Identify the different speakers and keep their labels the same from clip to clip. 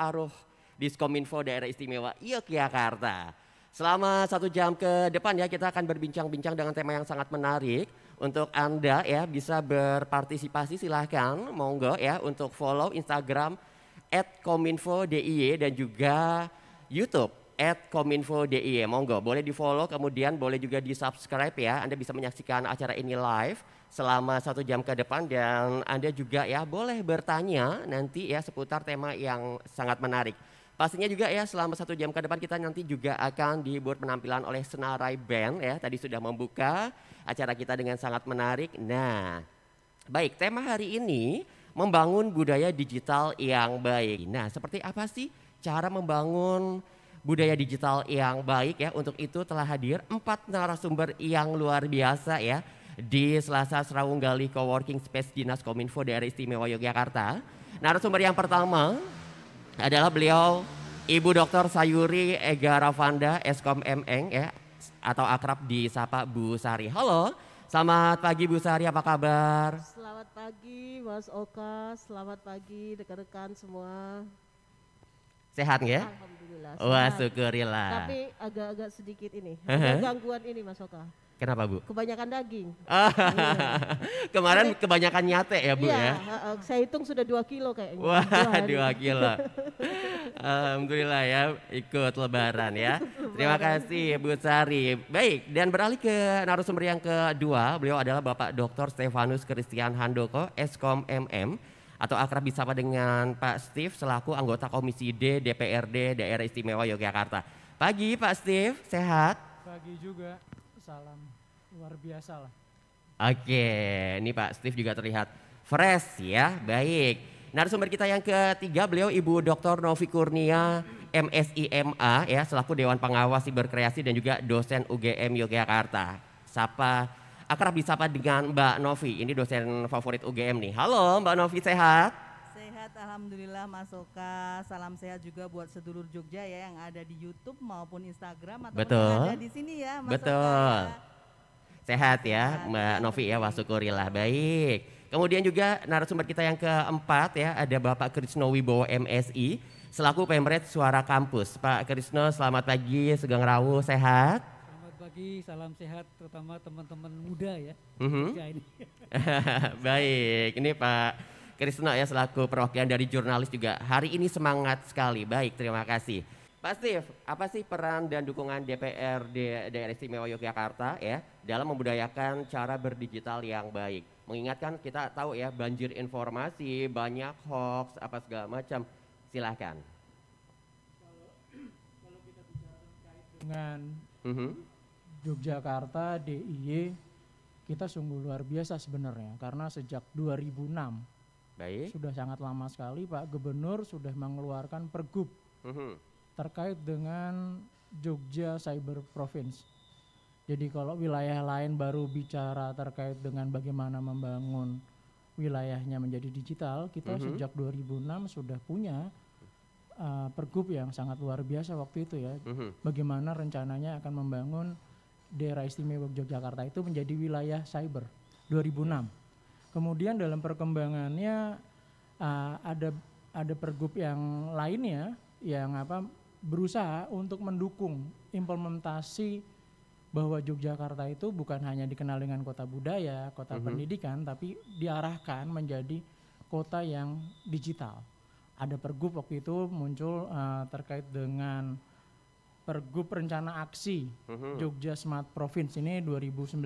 Speaker 1: Aruh Diskominfo Daerah Istimewa Yogyakarta. Selama 1 jam ke depan ya kita akan berbincang-bincang dengan tema yang sangat menarik. Untuk Anda ya bisa berpartisipasi silahkan monggo ya untuk follow Instagram @kominfo.diy dan juga YouTube @kominfo.diy. Monggo boleh di follow kemudian boleh juga di subscribe ya. Anda bisa menyaksikan acara ini live selama 1 jam ke depan dan Anda juga ya boleh bertanya nanti ya seputar tema yang sangat menarik. Pastinya juga ya selama 1 jam ke depan kita nanti juga akan dibuat penampilan oleh Senarai Band ya. Tadi sudah membuka acara kita dengan sangat menarik. Nah, baik tema hari ini membangun budaya digital yang baik. Nah, seperti apa sih cara membangun budaya digital yang baik ya? Untuk itu telah hadir 4 narasumber yang luar biasa ya di Selasa Serawung Gali Coworking Space Dinas Kominfo Daerah Istimewa Yogyakarta. Narasumber yang pertama adalah beliau Ibu Dr. Sayuri Ega Ravanda Eskom MN ya atau akrab disapa Bu Sari. Halo, selamat pagi Bu Sari, apa kabar?
Speaker 2: Selamat pagi Mas Oka, selamat pagi rekan-rekan semua.
Speaker 1: Sehat nggak?
Speaker 2: Alhamdulillah.
Speaker 1: Wah,
Speaker 2: Sehat.
Speaker 1: syukurillah.
Speaker 2: Tapi agak-agak sedikit ini, ada gangguan ini Mas Oka.
Speaker 1: Kenapa Bu?
Speaker 2: Kebanyakan daging.
Speaker 1: Kemarin kebanyakan nyate ya Bu
Speaker 2: Iya,
Speaker 1: ya?
Speaker 2: saya hitung sudah 2 kilo kayaknya.
Speaker 1: Wah,
Speaker 2: 2 hari.
Speaker 1: 2 kilo. Alhamdulillah ya ikut lebaran ya. Terima kasih Bu Sari. Baik, dan beralih ke narasumber yang kedua, beliau adalah Bapak Dr. Stefanus Christian Handoko, Eskom MM atau akrab disapa dengan Pak Steve selaku anggota Komisi D DPRD Daerah Istimewa Yogyakarta. Pagi Pak Steve, sehat?
Speaker 3: Pagi juga, salam luar biasa lah.
Speaker 1: Oke, ini Pak Steve juga terlihat fresh ya, baik. Narasumber kita yang ketiga beliau Ibu Dr. Novi Kurnia MSIMA ya selaku Dewan Pengawas Siberkreasi dan juga dosen UGM Yogyakarta. Akrab disapa dengan Mbak Novi, ini dosen favorit UGM nih. Halo Mbak Novi, sehat?
Speaker 4: Sehat, alhamdulillah Mas Oka. Salam sehat juga buat sedulur Jogja ya yang ada di YouTube maupun Instagram atau yang ada di sini ya Mas
Speaker 1: Betul.
Speaker 4: Oka. Ya.
Speaker 1: Sehat ya Mbak Novi ya, wasukurillah. Baik. Kemudian juga narasumber kita yang keempat ya ada Bapak Krisno Wibowo MSI selaku Pemret Suara Kampus. Pak Krisno, selamat pagi, Sugeng Rawu, sehat?
Speaker 3: Selamat pagi, salam sehat terutama teman-teman muda ya. Ini.
Speaker 1: Baik, ini Pak Krisno ya selaku perwakilan dari jurnalis juga hari ini semangat sekali. Baik, terima kasih. Pak Steve, apa sih peran dan dukungan DPRD Daerah Istimewa Yogyakarta ya dalam membudayakan cara berdigital yang baik? Mengingatkan kita tahu ya banjir informasi, banyak hoax, apa segala macam. Silahkan.
Speaker 3: Kalau kita bicara terkait dengan Yogyakarta, DIY, kita sungguh luar biasa sebenarnya karena sejak 2006
Speaker 1: Baik.
Speaker 3: sudah sangat lama sekali Pak Gubernur sudah mengeluarkan pergub terkait dengan Jogja Cyber Province. Jadi kalau wilayah lain baru bicara terkait dengan bagaimana membangun wilayahnya menjadi digital, kita sejak 2006 sudah punya pergub yang sangat luar biasa waktu itu ya. Bagaimana rencananya akan membangun daerah istimewa Yogyakarta itu menjadi wilayah cyber 2006. Kemudian dalam perkembangannya ada pergub yang lainnya yang berusaha untuk mendukung implementasi bahwa Yogyakarta itu bukan hanya dikenal dengan kota budaya, kota pendidikan, tapi diarahkan menjadi kota yang digital. Ada pergub waktu itu muncul terkait dengan pergub rencana aksi Jogja Smart Province ini 2019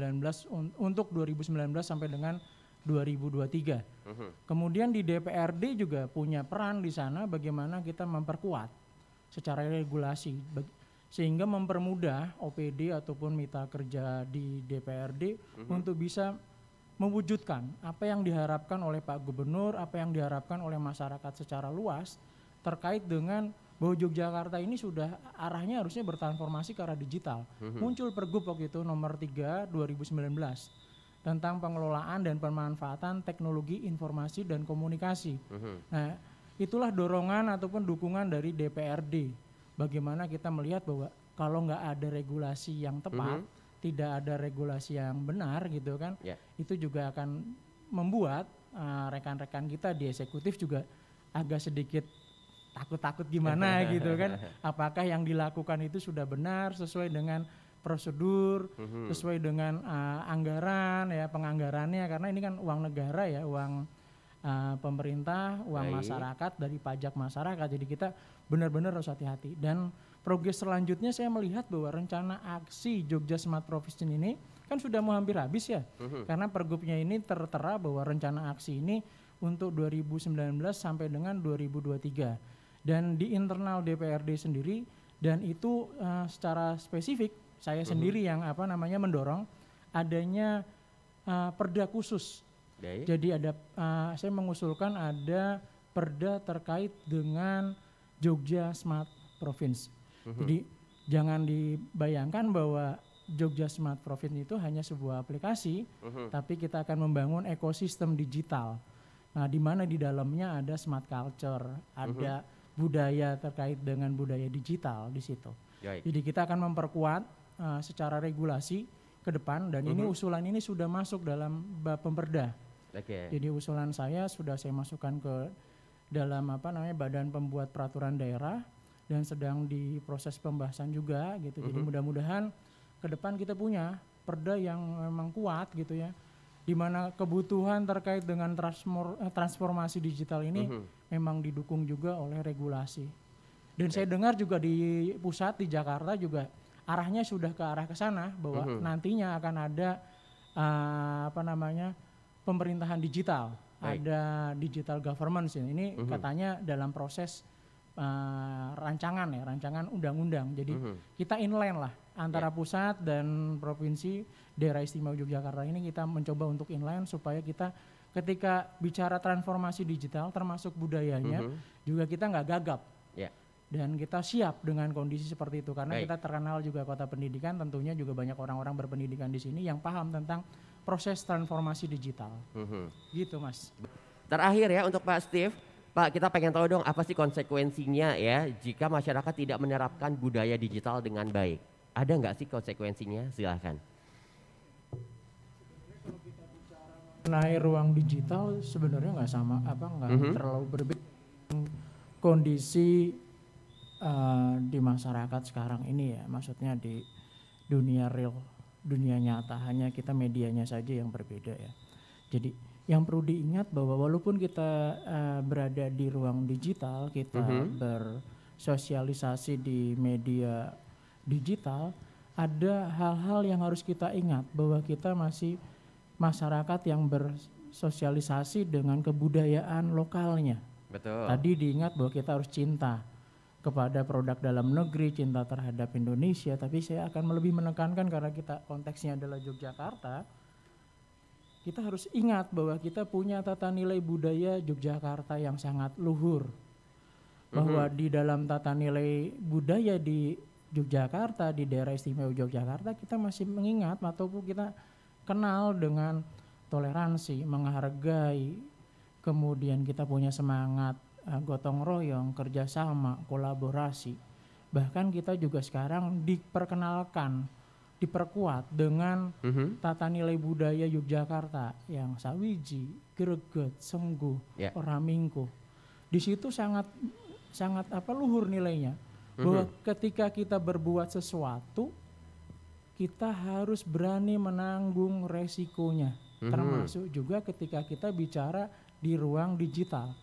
Speaker 3: untuk 2019 sampai dengan 2023. Kemudian di DPRD juga punya peran di sana bagaimana kita memperkuat secara regulasi sehingga mempermudah OPD ataupun mitra kerja di DPRD untuk bisa mewujudkan apa yang diharapkan oleh Pak Gubernur, apa yang diharapkan oleh masyarakat secara luas terkait dengan bahwa Yogyakarta ini sudah arahnya harusnya bertransformasi ke arah digital. Muncul pergub waktu itu nomor 3 2019 tentang pengelolaan dan pemanfaatan teknologi informasi dan komunikasi. Nah, itulah dorongan ataupun dukungan dari DPRD. Bagaimana kita melihat bahwa kalau nggak ada regulasi yang tepat, tidak ada regulasi yang benar gitu kan, itu juga akan membuat rekan-rekan kita di eksekutif juga agak sedikit takut-takut gimana gitu kan. Apakah yang dilakukan itu sudah benar sesuai dengan prosedur, sesuai dengan anggaran ya, penganggarannya, karena ini kan uang negara ya, uang pemerintah, uang masyarakat, dari pajak masyarakat. Jadi kita benar-benar harus hati-hati. Dan progres selanjutnya saya melihat bahwa rencana aksi Jogja Smart Province ini kan sudah mau hampir habis ya. Karena pergubnya ini tertera bahwa rencana aksi ini untuk 2019 sampai dengan 2023. Dan di internal DPRD sendiri, dan itu secara spesifik saya sendiri yang mendorong adanya perda khusus. Jadi ada saya mengusulkan ada perda terkait dengan Jogja Smart Province. Jadi jangan dibayangkan bahwa Jogja Smart Province itu hanya sebuah aplikasi, tapi kita akan membangun ekosistem digital. Nah, di mana di dalamnya ada smart culture, ada budaya terkait dengan budaya digital di situ. Jadi kita akan memperkuat secara regulasi ke depan, dan ini usulan ini sudah masuk dalam bab pemperda. Jadi usulan saya sudah saya masukkan ke dalam Badan Pembuat Peraturan Daerah dan sedang diproses pembahasan juga gitu. Jadi mudah-mudahan ke depan kita punya perda yang memang kuat gitu ya, di mana kebutuhan terkait dengan transformasi digital ini memang didukung juga oleh regulasi. Dan saya dengar juga di pusat di Jakarta juga arahnya sudah ke arah ke sana, bahwa nantinya akan ada pemerintahan digital, ada digital governance ini katanya dalam proses rancangan undang-undang. Jadi kita inline lah antara pusat dan provinsi, daerah istimewa Yogyakarta ini kita mencoba untuk inline supaya kita ketika bicara transformasi digital termasuk budayanya juga kita nggak gagap. Dan kita siap dengan kondisi seperti itu, karena kita terkenal juga kota pendidikan, tentunya juga banyak orang-orang berpendidikan di sini yang paham tentang proses transformasi digital. Gitu Mas.
Speaker 1: Terakhir ya untuk Pak Steve, Pak, kita pengen tahu dong apa sih konsekuensinya ya jika masyarakat tidak menerapkan budaya digital dengan baik. Ada nggak sih konsekuensinya? Silahkan.
Speaker 3: Mengenai ruang digital sebenarnya nggak sama, nggak terlalu berbeda. Kondisi di masyarakat sekarang ini ya, maksudnya di dunia real, dunia nyata, hanya kita medianya saja yang berbeda ya. Jadi yang perlu diingat bahwa walaupun kita berada di ruang digital, kita bersosialisasi di media digital, ada hal-hal yang harus kita ingat bahwa kita masih masyarakat yang bersosialisasi dengan kebudayaan lokalnya.
Speaker 1: Betul.
Speaker 3: Tadi diingat bahwa kita harus cinta kepada produk dalam negeri, cinta terhadap Indonesia, tapi saya akan lebih menekankan karena kita konteksnya adalah Yogyakarta, kita harus ingat bahwa kita punya tata nilai budaya Yogyakarta yang sangat luhur. Bahwa di dalam tata nilai budaya di Yogyakarta, di daerah istimewa Yogyakarta, kita masih mengingat ataupun kita kenal dengan toleransi, menghargai, kemudian kita punya semangat gotong royong, kerjasama, kolaborasi. Bahkan kita juga sekarang diperkenalkan, diperkuat dengan tata nilai budaya Yogyakarta yang sawiji, greget, sengguh, oramingko. Di situ sangat luhur nilainya. Bahwa ketika kita berbuat sesuatu, kita harus berani menanggung resikonya. Termasuk juga ketika kita bicara di ruang digital.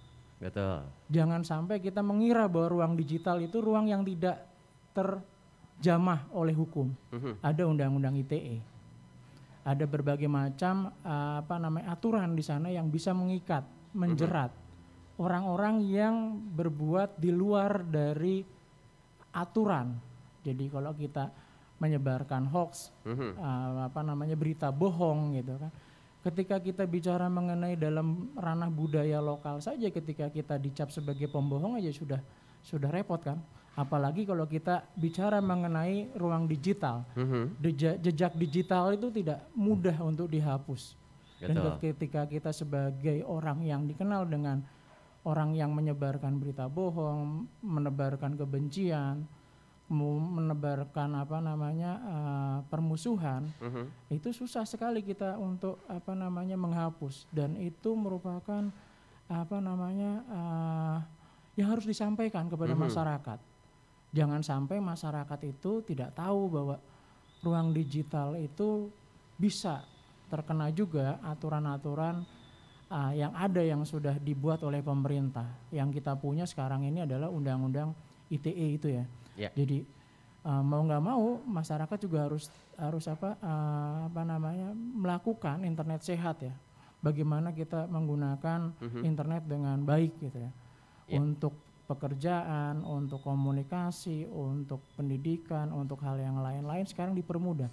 Speaker 1: Betul.
Speaker 3: Jangan sampai kita mengira bahwa ruang digital itu ruang yang tidak terjamah oleh hukum. Ada undang-undang ITE. Ada berbagai macam aturan di sana yang bisa mengikat, menjerat orang-orang yang berbuat di luar dari aturan. Jadi kalau kita menyebarkan hoax, berita bohong gitu kan. Ketika kita bicara mengenai dalam ranah budaya lokal saja, ketika kita dicap sebagai pembohong aja sudah repot kan. Apalagi kalau kita bicara mengenai ruang digital. Jejak digital itu tidak mudah untuk dihapus. Dan ketika kita sebagai orang yang dikenal dengan orang yang menyebarkan berita bohong, menebarkan kebencian, menebarkan permusuhan, itu susah sekali kita untuk menghapus, dan itu merupakan yang harus disampaikan kepada masyarakat. Jangan sampai masyarakat itu tidak tahu bahwa ruang digital itu bisa terkena juga aturan-aturan yang ada yang sudah dibuat oleh pemerintah. Yang kita punya sekarang ini adalah undang-undang ITE itu ya. Jadi mau nggak mau masyarakat juga harus melakukan internet sehat ya. Bagaimana kita menggunakan internet dengan baik gitu ya. Untuk pekerjaan, untuk komunikasi, untuk pendidikan, untuk hal yang lain-lain sekarang dipermudah.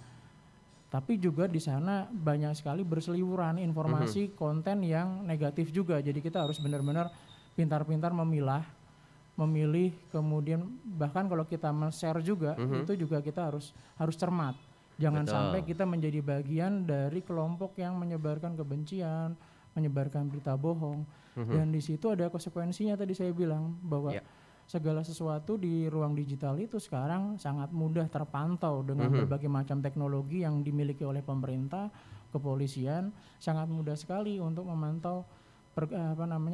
Speaker 3: Tapi juga di sana banyak sekali berseliweran informasi konten yang negatif juga. Jadi kita harus benar-benar pintar-pintar memilih, kemudian bahkan kalau kita men-share juga itu juga kita harus cermat. Jangan sampai kita menjadi bagian dari kelompok yang menyebarkan kebencian, menyebarkan berita bohong. Dan di situ ada konsekuensinya tadi saya bilang bahwa segala sesuatu di ruang digital itu sekarang sangat mudah terpantau dengan berbagai macam teknologi yang dimiliki oleh pemerintah, kepolisian, sangat mudah sekali untuk memantau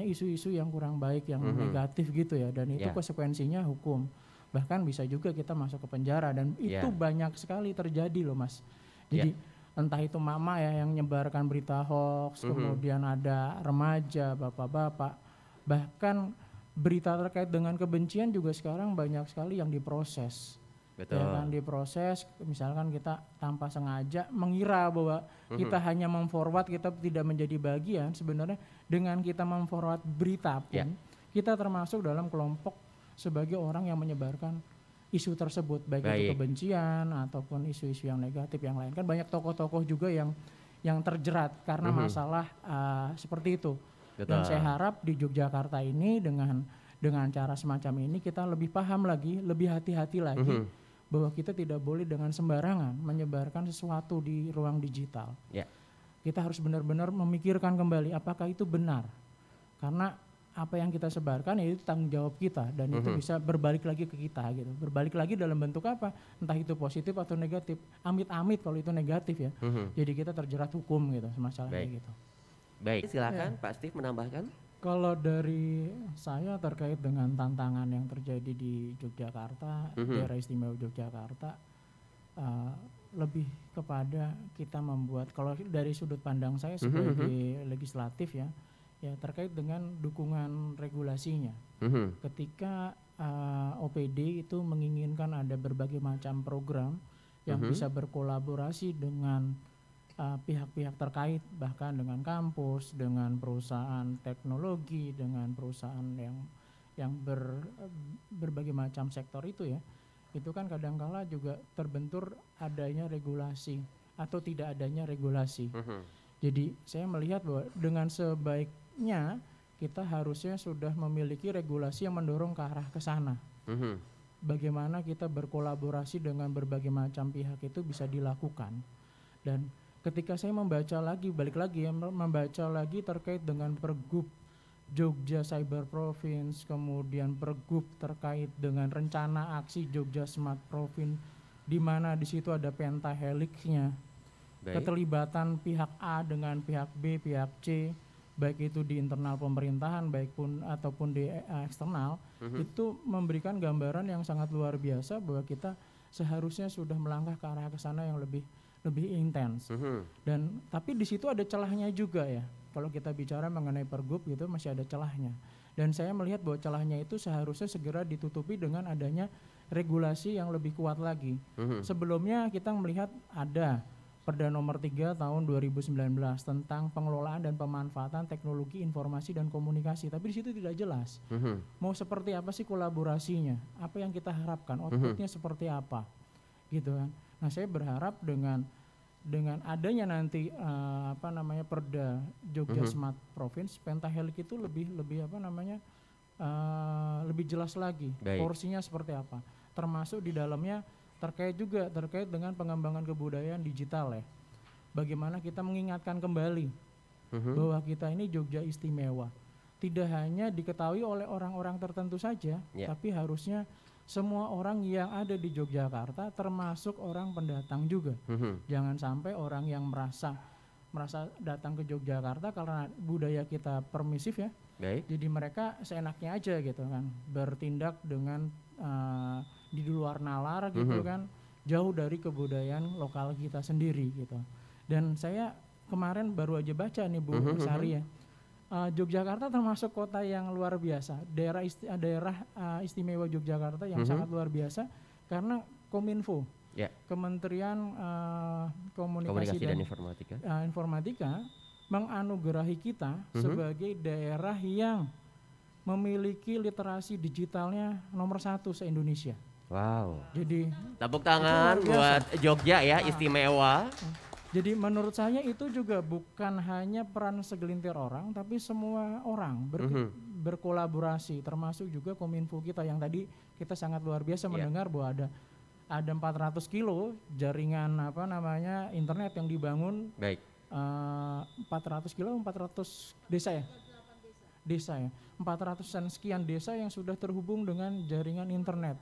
Speaker 3: isu-isu yang kurang baik, yang negatif gitu ya. Dan itu konsekuensinya hukum. Bahkan bisa juga kita masuk ke penjara dan itu banyak sekali terjadi loh Mas. Jadi entah itu mama ya yang menyebarkan berita hoax, kemudian ada remaja, bapak-bapak, bahkan berita terkait dengan kebencian juga sekarang banyak sekali yang diproses.
Speaker 1: Betul.
Speaker 3: Ya kan, diproses, misalkan kita tanpa sengaja mengira bahwa kita hanya memforward, kita tidak menjadi bagian. Sebenarnya dengan kita memforward berita pun, kita termasuk dalam kelompok sebagai orang yang menyebarkan isu tersebut, baik itu kebencian ataupun isu-isu yang negatif yang lain. Kan banyak tokoh-tokoh juga yang terjerat karena masalah seperti itu. Betul. Dan saya harap di Yogyakarta ini dengan cara semacam ini kita lebih paham lagi, lebih hati-hati lagi bahwa kita tidak boleh dengan sembarangan menyebarkan sesuatu di ruang digital. Kita harus benar-benar memikirkan kembali apakah itu benar. Karena apa yang kita sebarkan itu tanggung jawab kita dan itu bisa berbalik lagi ke kita gitu. Berbalik lagi dalam bentuk apa? Entah itu positif atau negatif. Amit-amit kalau itu negatif ya. Jadi kita terjerat hukum gitu, masalah kayak gitu.
Speaker 1: Baik, silakan Pak Steve menambahkan.
Speaker 3: Kalau dari saya terkait dengan tantangan yang terjadi di Yogyakarta, daerah istimewa Yogyakarta, lebih kepada kita membuat, kalau dari sudut pandang saya sebagai legislatif ya terkait dengan dukungan regulasinya. Ketika OPD itu menginginkan ada berbagai macam program yang bisa berkolaborasi dengan pihak-pihak terkait, bahkan dengan kampus, dengan perusahaan teknologi, dengan perusahaan yang berbagai macam sektor itu ya, itu kan kadangkala juga terbentur adanya regulasi atau tidak adanya regulasi. Jadi saya melihat bahwa dengan sebaiknya kita harusnya sudah memiliki regulasi yang mendorong ke arah ke sana. Bagaimana kita berkolaborasi dengan berbagai macam pihak itu bisa dilakukan. Dan ketika saya membaca lagi, membaca lagi terkait dengan Pergub Jogja Cyber Province, kemudian Pergub terkait dengan rencana aksi Jogja Smart Province, di mana di situ ada pentahelixnya. Keterlibatan pihak A dengan pihak B, pihak C, baik itu di internal pemerintahan ataupun di eksternal, itu memberikan gambaran yang sangat luar biasa bahwa kita seharusnya sudah melangkah ke arah ke sana yang lebih intens. Dan tapi di situ ada celahnya juga ya. Kalau kita bicara mengenai Pergub itu masih ada celahnya. Dan saya melihat bahwa celahnya itu seharusnya segera ditutupi dengan adanya regulasi yang lebih kuat lagi. Sebelumnya kita melihat ada Perda nomor 3 tahun 2019 tentang pengelolaan dan pemanfaatan teknologi informasi dan komunikasi, tapi di situ tidak jelas mau seperti apa sih kolaborasinya, apa yang kita harapkan, outputnya seperti apa, gitu kan. Nah saya berharap dengan adanya nanti Perda Jogja Smart Province, pentahelix itu lebih lebih jelas lagi porsinya seperti apa, termasuk di dalamnya terkait dengan pengembangan kebudayaan digital ya. Bagaimana kita mengingatkan kembali bahwa kita ini Jogja istimewa. Tidak hanya diketahui oleh orang-orang tertentu saja, tapi harusnya semua orang yang ada di Yogyakarta termasuk orang pendatang juga. Jangan sampai orang yang merasa merasa datang ke Yogyakarta karena budaya kita permisif ya.
Speaker 1: Baik.
Speaker 3: Jadi mereka seenaknya aja gitu kan, bertindak dengan di luar nalar gitu kan, jauh dari kebudayaan lokal kita sendiri gitu. Dan saya kemarin baru aja baca nih Bu Sari ya, Yogyakarta termasuk kota yang luar biasa, daerah istimewa Yogyakarta yang sangat luar biasa karena Kominfo. Kementerian Komunikasi dan Informatika menganugerahi kita sebagai daerah yang memiliki literasi digitalnya nomor 1 se-Indonesia.
Speaker 1: Wow.
Speaker 3: Jadi
Speaker 1: tepuk tangan buat Jogja ya, istimewa.
Speaker 3: Jadi menurut saya itu juga bukan hanya peran segelintir orang, tapi semua orang berkolaborasi, termasuk juga Kominfo kita yang tadi kita sangat luar biasa mendengar bahwa ada 400 kilo jaringan internet yang dibangun. Baik. 400 kilo, 400 desa ya? Desa ya. 400-an sekian desa yang sudah terhubung dengan jaringan internet.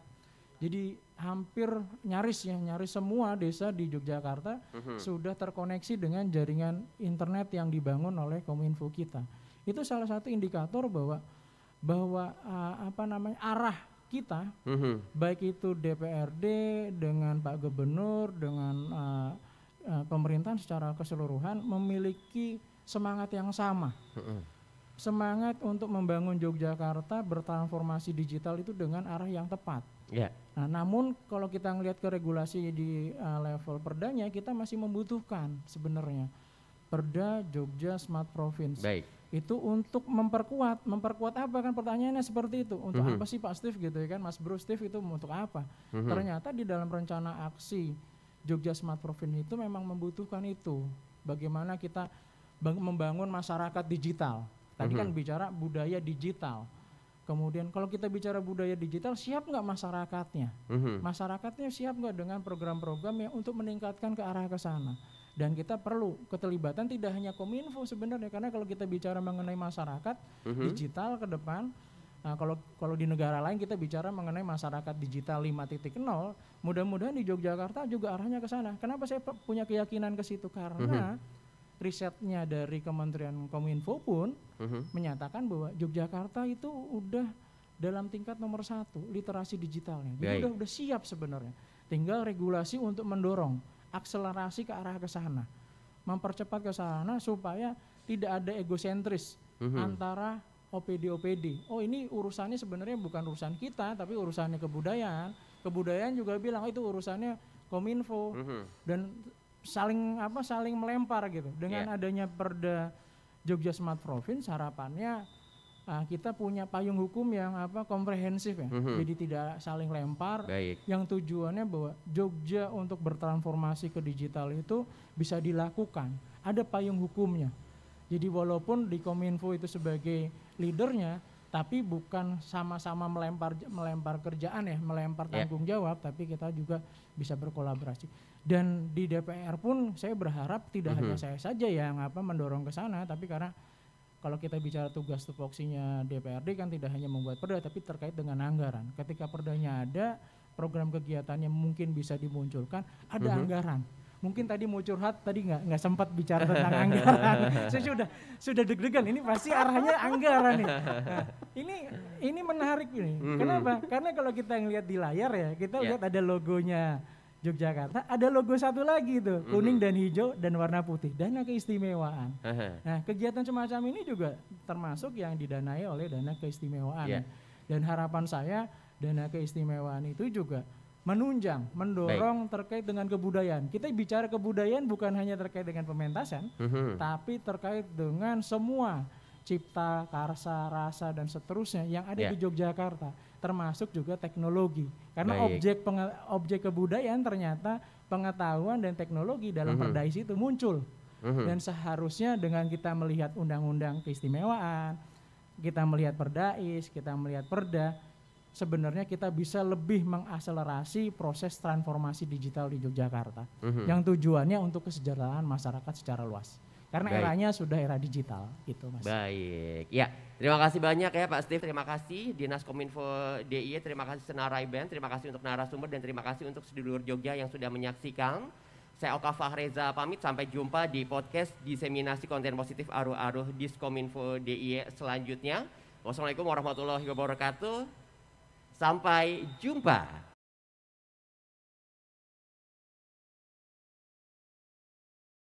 Speaker 3: Jadi hampir nyaris semua desa di Yogyakarta sudah terkoneksi dengan jaringan internet yang dibangun oleh Kominfo kita. Itu salah satu indikator bahwa arah kita, baik itu DPRD dengan Pak Gubernur dengan pemerintahan secara keseluruhan memiliki semangat yang sama. Semangat untuk membangun Yogyakarta bertransformasi digital itu dengan arah yang tepat. Nah, namun kalau kita ngelihat ke regulasi di level perdanya, kita masih membutuhkan sebenarnya Perda Jogja Smart Province. Baik. Itu untuk memperkuat apa kan pertanyaannya seperti itu. Untuk apa sih Pak Steve gitu ya kan, Mas Bro Steve itu untuk apa? Ternyata di dalam rencana aksi Jogja Smart Province itu memang membutuhkan itu. Bagaimana kita membangun masyarakat digital. Tadi kan bicara budaya digital. Kemudian kalau kita bicara budaya digital, siap nggak masyarakatnya? Masyarakatnya siap nggak dengan program-program yang untuk meningkatkan ke arah ke sana? Dan kita perlu keterlibatan tidak hanya Kominfo sebenarnya, karena kalau kita bicara mengenai masyarakat digital ke depan, kalau di negara lain kita bicara mengenai masyarakat digital 5.0, mudah-mudahan di Yogyakarta juga arahnya ke sana. Kenapa saya punya keyakinan ke situ? Karena risetnya dari Kementerian Kominfo pun menyatakan bahwa Yogyakarta itu udah dalam tingkat nomor 1 literasi digitalnya. Jadi udah siap sebenarnya. Tinggal regulasi untuk mendorong akselerasi ke arah ke sana, mempercepat ke sana supaya tidak ada egosentris antara OPD. Oh ini urusannya sebenarnya bukan urusan kita, tapi urusannya kebudayaan. Kebudayaan juga bilang itu urusannya Kominfo dan saling melempar gitu. Dengan adanya Perda Jogja Smart Province, harapannya kita punya payung hukum yang komprehensif ya. Jadi tidak saling lempar. Yang tujuannya bahwa Jogja untuk bertransformasi ke digital itu bisa dilakukan. Ada payung hukumnya. Jadi walaupun di Kominfo itu sebagai leadernya, tapi bukan sama-sama melempar kerjaan ya, melempar tanggung jawab, tapi kita juga bisa berkolaborasi. Dan di DPR pun saya berharap tidak hanya saya saja yang mendorong ke sana, tapi karena kalau kita bicara tugas tupoksinya DPRD kan tidak hanya membuat perda, tapi terkait dengan anggaran. Ketika perdanya ada, program kegiatannya mungkin bisa dimunculkan, ada anggaran. Mungkin tadi mau curhat, tadi nggak sempat bicara tentang anggaran. Saya sudah deg-degan, ini pasti arahnya anggaran nih. Nah, ini menarik ini. Kenapa? Karena kalau kita ngelihat di layar ya, kita lihat ada logonya Yogyakarta, ada logo satu lagi tuh, kuning dan hijau dan warna putih, dana keistimewaan. Nah, kegiatan semacam ini juga termasuk yang didanai oleh dana keistimewaan. Dan harapan saya dana keistimewaan itu juga menunjang, mendorong terkait dengan kebudayaan. Kita bicara kebudayaan bukan hanya terkait dengan pementasan, tapi terkait dengan semua cipta, karsa, rasa dan seterusnya yang ada di Yogyakarta, termasuk juga teknologi. Karena objek kebudayaan ternyata pengetahuan dan teknologi dalam Perdais itu muncul. Dan seharusnya dengan kita melihat undang-undang keistimewaan, kita melihat Perdais, kita melihat Perda, sebenarnya kita bisa lebih mengakselerasi proses transformasi digital di Yogyakarta. Yang tujuannya untuk kesejahteraan masyarakat secara luas. Karena eranya sudah era digital gitu Mas.
Speaker 1: Baik, ya terima kasih banyak ya Pak Steve, terima kasih Dinas Kominfo DIY, terima kasih Senarai Band, terima kasih untuk narasumber dan terima kasih untuk sedulur Jogja yang sudah menyaksikan Saya Oka Fahreza pamit, sampai jumpa di podcast diseminasi konten positif Aruh-Aruh Diskominfo DIY selanjutnya. Wassalamualaikum warahmatullahi wabarakatuh. Sampai jumpa.